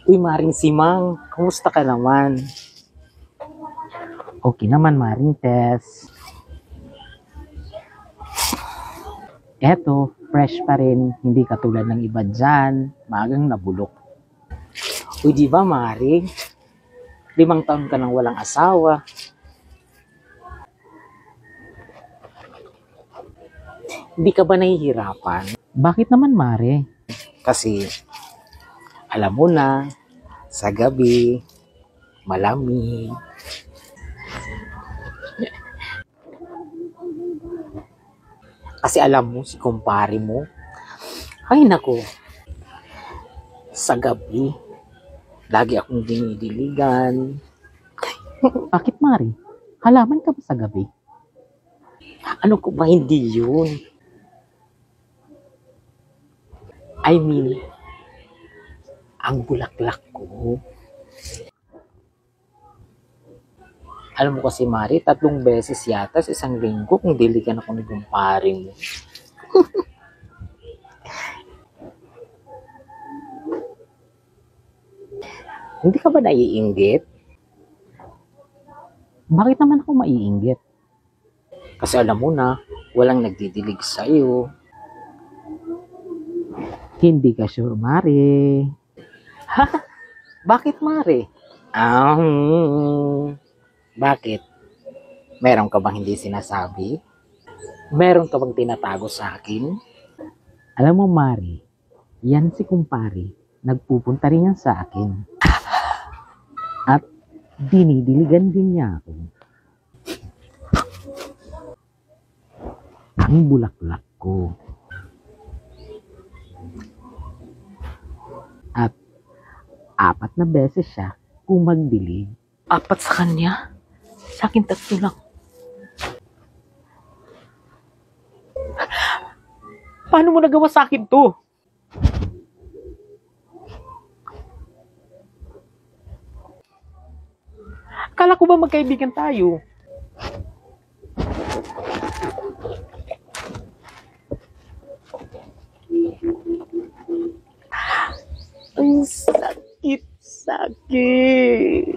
Uy, Maring Simang, kumusta ka naman? Okay naman, Maring Tess. Eto, fresh pa rin, hindi katulad ng iba dyan, maagang nabulok. Uy, di ba, Maring? 5 taon ka nang walang asawa. Hindi ka ba nahihirapan? Bakit naman, Mare? Kasi, alam mo na, sa gabi, malamig. Kasi alam mo, si kumpare mo, ay nako, sa gabi, lagi akong dinidiligan. Bakit, Mari? Halaman ka ba sa gabi? Ano ko ba hindi yun? I mean, ang bulaklak ko. Alam mo kasi, Mari, 3 beses yata sa isang linggo kung diligan ako ni kumpare mo. Hindi ka ba naiinggit? Bakit naman ako maiinggit? Kasi alam mo na, walang nagdidilig sa'yo. Hindi ka sure, Mare. Ha? Bakit, Mare? Bakit? Meron ka bang hindi sinasabi? Meron ka bang tinatago sa akin? Alam mo, Mare, yan si kumpare. Nagpupunta rin yan sa akin. At dinidiligan din niya ako. Ang bulaklak ko. At 4 na beses siya kung magdilig. 4 sa kanya? Sa akin 3 lang. Paano mo nagawa sa akin to? Akala ko ba magkaibigan tayo? Ang sakit. Sakit.